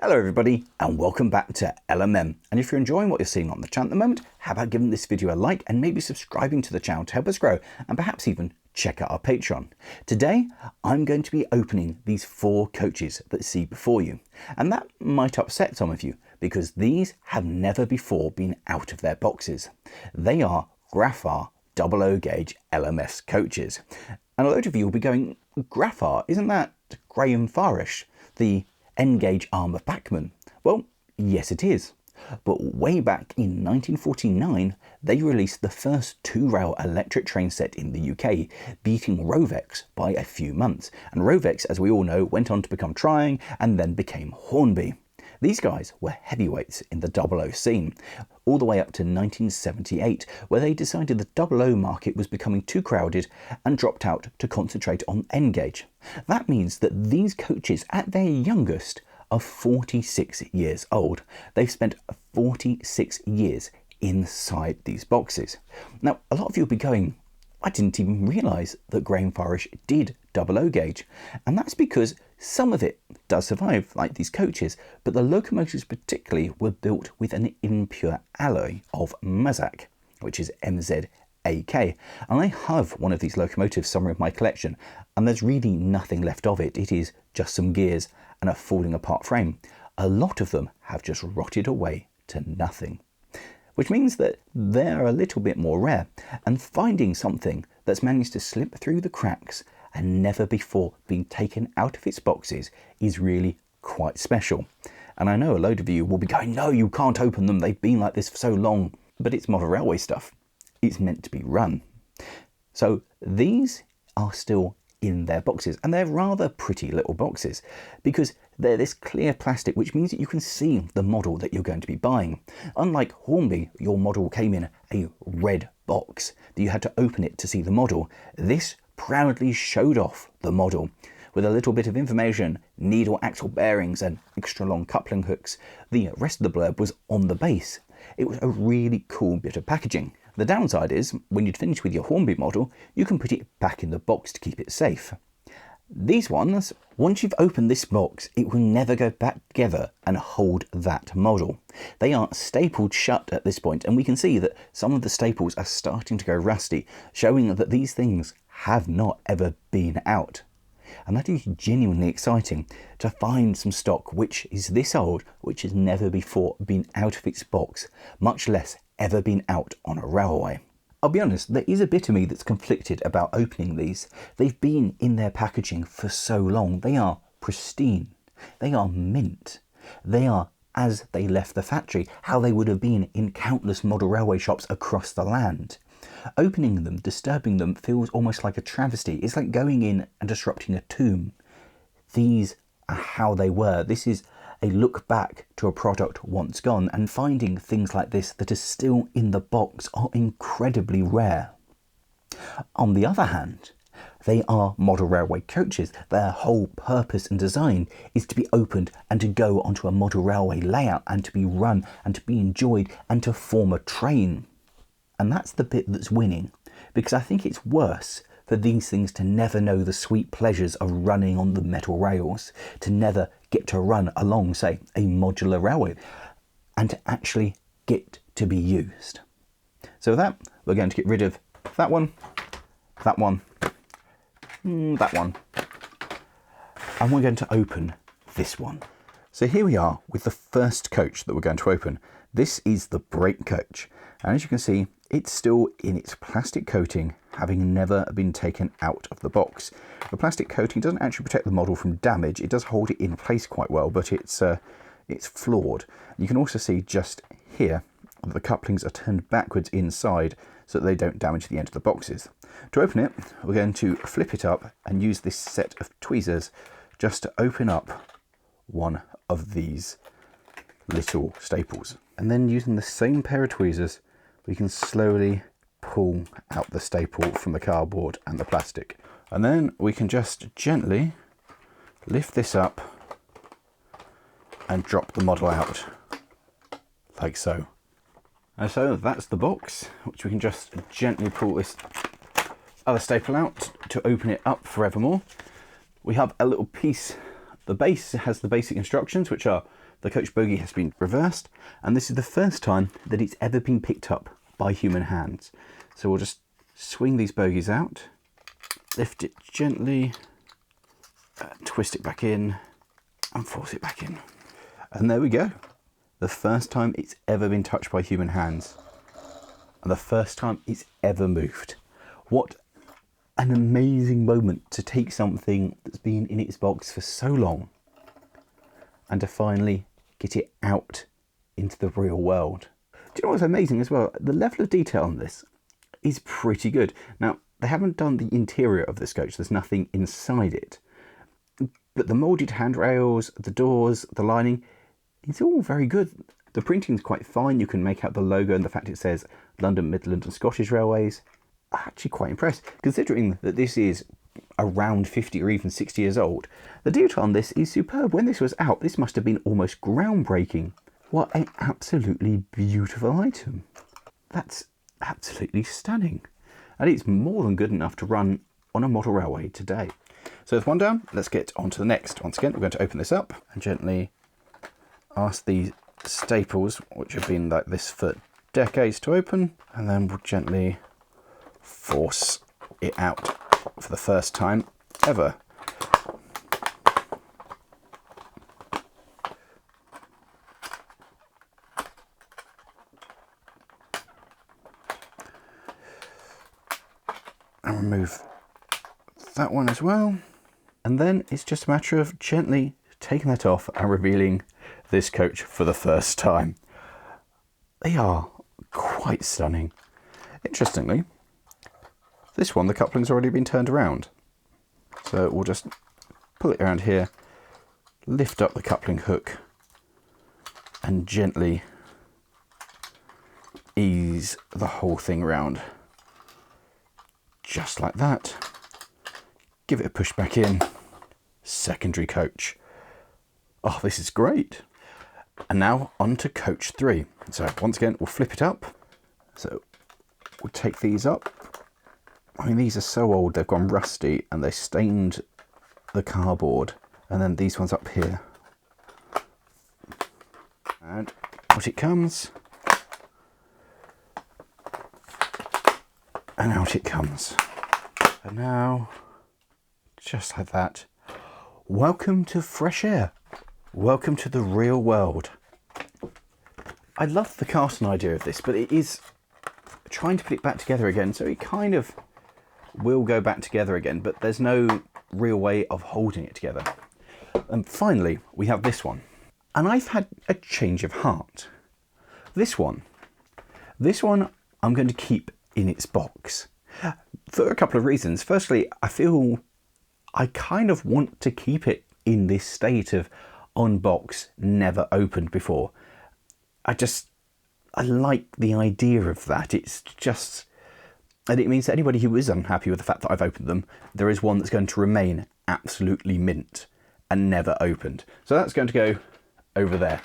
Hello everybody and welcome back to LMM, and if you're enjoying what you're seeing on the channel at the moment, how about giving this video a like and maybe subscribing to the channel to help us grow and perhaps even check out our Patreon. Today I'm going to be opening these 4 coaches that you see before you, and that might upset some of you because these have never before been out of their boxes. They are Grafar 00 gauge LMS coaches, and a load of you will be going, Grafar, isn't that Grafarish, the N-gauge arm of Bachmann? Well, yes it is. But way back in 1949, they released the first 2-rail electric train set in the UK, beating Rovex by a few months. And Rovex, as we all know, went on to become Trying and then became Hornby. These guys were heavyweights in the 00 scene, all the way up to 1978, where they decided the 00 market was becoming too crowded and dropped out to concentrate on N-gauge. That means that these coaches, at their youngest, are 46 years old. They've spent 46 years inside these boxes. Now, a lot of you will be going, I didn't even realise that Grafarish did 00 gauge, and that's because some of it does survive, like these coaches, but the locomotives particularly were built with an impure alloy of Mazak, which is MZAK, and I have one of these locomotives somewhere in my collection, and there's really nothing left of it. It is just some gears and a falling apart frame. A lot of them have just rotted away to nothing, which means that they're a little bit more rare, and finding something that's managed to slip through the cracks and never before been taken out of its boxes is really quite special. And I know a load of you will be going, no, you can't open them, they've been like this for so long. But it's model railway stuff. It's meant to be run. So these are still in their boxes, and they're rather pretty little boxes because they're this clear plastic, which means that you can see the model that you're going to be buying. Unlike Hornby, your model came in a red box that you had to open it to see the model. This proudly showed off the model with a little bit of information, needle axle bearings and extra long coupling hooks. The rest of the blurb was on the base. It was a really cool bit of packaging. The downside is, when you'd finish with your Hornby model, you can put it back in the box to keep it safe. These ones, once you've opened this box, it will never go back together and hold that model. They are stapled shut at this point, and we can see that some of the staples are starting to go rusty, showing that these things have not ever been out. And that is genuinely exciting, to find some stock which is this old, which has never before been out of its box, much less ever been out on a railway. I'll be honest, there is a bit of me that's conflicted about opening these. They've been in their packaging for so long. They are pristine. They are mint. They are as they left the factory, how they would have been in countless model railway shops across the land. Opening them, disturbing them, feels almost like a travesty. It's like going in and disrupting a tomb. These are how they were. This is a look back to a product once gone, and finding things like this that are still in the box are incredibly rare. On the other hand, they are model railway coaches. Their whole purpose and design is to be opened and to go onto a model railway layout and to be run and to be enjoyed and to form a train. And that's the bit that's winning, because I think it's worse for these things to never know the sweet pleasures of running on the metal rails, to never get to run along, say, a modular railway, and to actually get to be used. So with that, we're going to get rid of that one, that one, that one, and we're going to open this one. So here we are with the first coach that we're going to open. This is the brake coach, and as you can see, it's still in its plastic coating, having never been taken out of the box. The plastic coating doesn't actually protect the model from damage. It does hold it in place quite well, but it's flawed. You can also see just here that the couplings are turned backwards inside so that they don't damage the end of the boxes. To open it, we're going to flip it up and use this set of tweezers just to open up one of these little staples. And then using the same pair of tweezers, we can slowly pull out the staple from the cardboard and the plastic. And then we can just gently lift this up and drop the model out, like so. And so that's the box, which we can just gently pull this other staple out to open it up forevermore. We have a little piece, the base has the basic instructions, which are the coach bogie has been reversed, and this is the first time that it's ever been picked up by human hands. So we'll just swing these bogies out, lift it gently, twist it back in, and force it back in. And there we go. The first time it's ever been touched by human hands. And the first time it's ever moved. What an amazing moment to take something that's been in its box for so long and to finally get it out into the real world. Do you know what's amazing as well? The level of detail on this is pretty good. Now, they haven't done the interior of this coach. There's nothing inside it. But the moulded handrails, the doors, the lining, it's all very good. The printing's quite fine. You can make out the logo and the fact it says London, Midland and Scottish Railways. I'm actually quite impressed, considering that this is around 50 or even 60 years old. The detail on this is superb. When this was out, this must have been almost groundbreaking. What an absolutely beautiful item. That's absolutely stunning. And it's more than good enough to run on a model railway today. So with one down, let's get on to the next. Once again, we're going to open this up and gently ask these staples, which have been like this for decades, to open, and then we'll gently force it out for the first time ever. And remove that one as well. And then it's just a matter of gently taking that off and revealing this coach for the first time. They are quite stunning. Interestingly, this one, the coupling's already been turned around. So we'll just pull it around here, lift up the coupling hook, and gently ease the whole thing around. Just like that. Give it a push back in. Secondary coach. Oh, this is great. And now on to coach 3. So once again, we'll flip it up. So we'll take these up. I mean, these are so old, they've gone rusty and they stained the cardboard. And then these ones up here. And out it comes. And out it comes. And now, just like that, welcome to fresh air. Welcome to the real world. I love the casting idea of this, but it is trying to put it back together again, so it kind of will go back together again, but there's no real way of holding it together. And finally, we have this one. And I've had a change of heart. This one I'm going to keep in its box for a couple of reasons. Firstly, I feel I kind of want to keep it in this state of on box, never opened before. I like the idea of that. It's just, and it means that anybody who is unhappy with the fact that I've opened them, there is one that's going to remain absolutely mint and never opened. So that's going to go over there.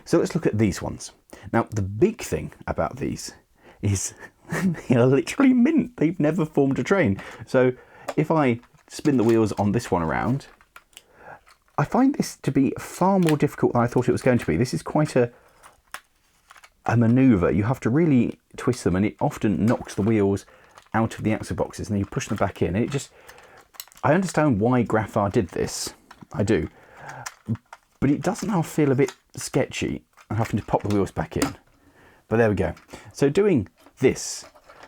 So let's look at these ones. Now, the big thing about these is they are literally mint. They've never formed a train. So if I spin the wheels on this one around, I find this to be far more difficult than I thought it was going to be. This is quite a manoeuvre. You have to really twist them, and it often knocks the wheels out of the axle boxes, and then you push them back in. And it just, I understand why Grafar did this. I do. But it does now feel a bit sketchy, having to pop the wheels back in. But there we go. So doing this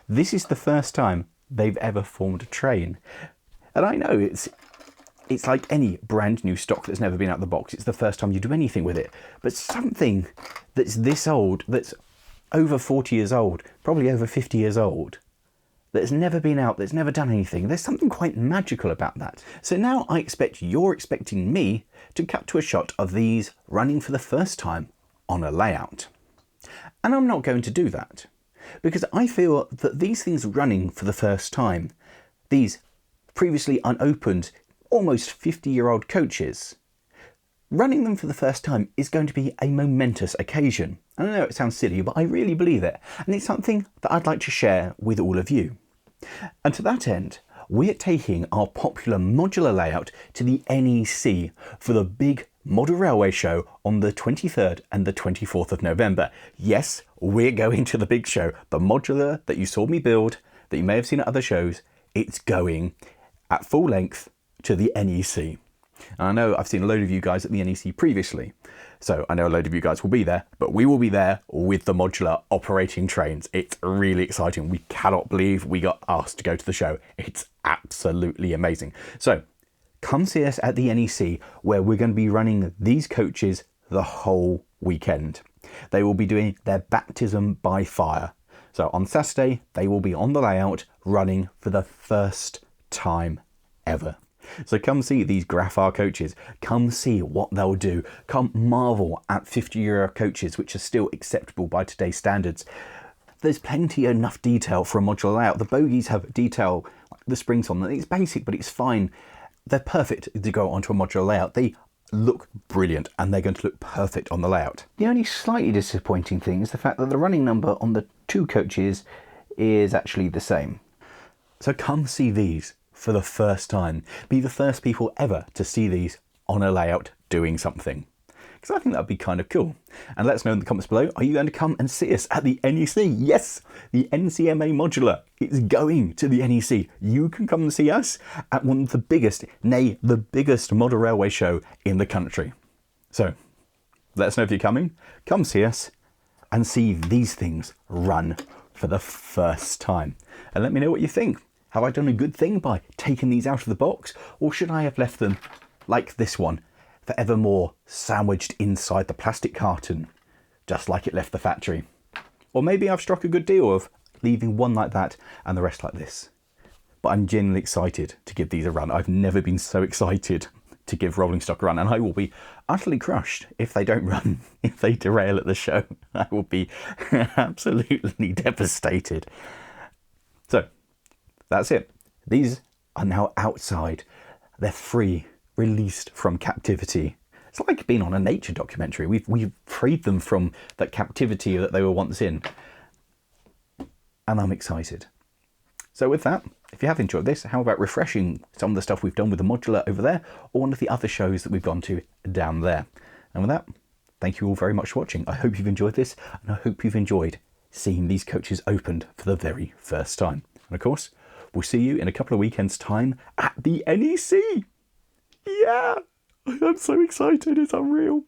is the first time they've ever formed a train. And I know it's like any brand new stock that's never been out of the box. It's the first time you do anything with it. But something that's this old, that's over 40 years old, probably over 50 years old, that's never been out, that's never done anything, there's something quite magical about that. So now I expect you're expecting me to cut to a shot of these running for the first time on a layout. And I'm not going to do that, because I feel that these things running for the first time, these previously unopened, almost 50-year-old coaches, running them for the first time is going to be a momentous occasion. And I know it sounds silly, but I really believe it. And it's something that I'd like to share with all of you. And to that end, we're taking our popular modular layout to the NEC for the big Model Railway Show on the 23rd and the 24th of November. Yes, we're going to the big show. The modular that you saw me build, that you may have seen at other shows, it's going at full length to the NEC. And I know I've seen a load of you guys at the NEC previously, so I know a load of you guys will be there, but we will be there with the modular operating trains. It's really exciting. We cannot believe we got asked to go to the show. It's absolutely amazing. So come see us at the NEC, where we're going to be running these coaches the whole weekend. They will be doing their baptism by fire. So on Saturday, they will be on the layout running for the first time ever. So come see these Grafar coaches, come see what they'll do, come marvel at €50 coaches, which are still acceptable by today's standards. There's plenty enough detail for a modular layout. The bogies have detail, like the springs on them. It's basic, but it's fine. They're perfect to go onto a modular layout. They look brilliant and they're going to look perfect on the layout. The only slightly disappointing thing is the fact that the running number on the two coaches is actually the same. So come see these for the first time. Be the first people ever to see these on a layout doing something. Because I think that'd be kind of cool. And let us know in the comments below, are you going to come and see us at the NEC? Yes, the NCMA Modular is going to the NEC. You can come and see us at one of the biggest, nay, the biggest model railway show in the country. So let us know if you're coming. Come see us and see these things run for the first time. And let me know what you think. Have I done a good thing by taking these out of the box? Or should I have left them like this one, forevermore sandwiched inside the plastic carton, just like it left the factory? Or maybe I've struck a good deal of leaving one like that and the rest like this. But I'm genuinely excited to give these a run. I've never been so excited to give rolling stock a run, and I will be utterly crushed if they don't run, if they derail at the show. I will be absolutely devastated. So that's it. These are now outside. They're free, released from captivity. It's like being on a nature documentary. We've freed them from that captivity that they were once in. And I'm excited. So with that, if you have enjoyed this, how about refreshing some of the stuff we've done with the modular over there, or one of the other shows that we've gone to down there. And with that, thank you all very much for watching. I hope you've enjoyed this, and I hope you've enjoyed seeing these coaches opened for the very first time. And of course, we'll see you in a couple of weekends' time at the NEC. Yeah, I'm so excited, it's unreal.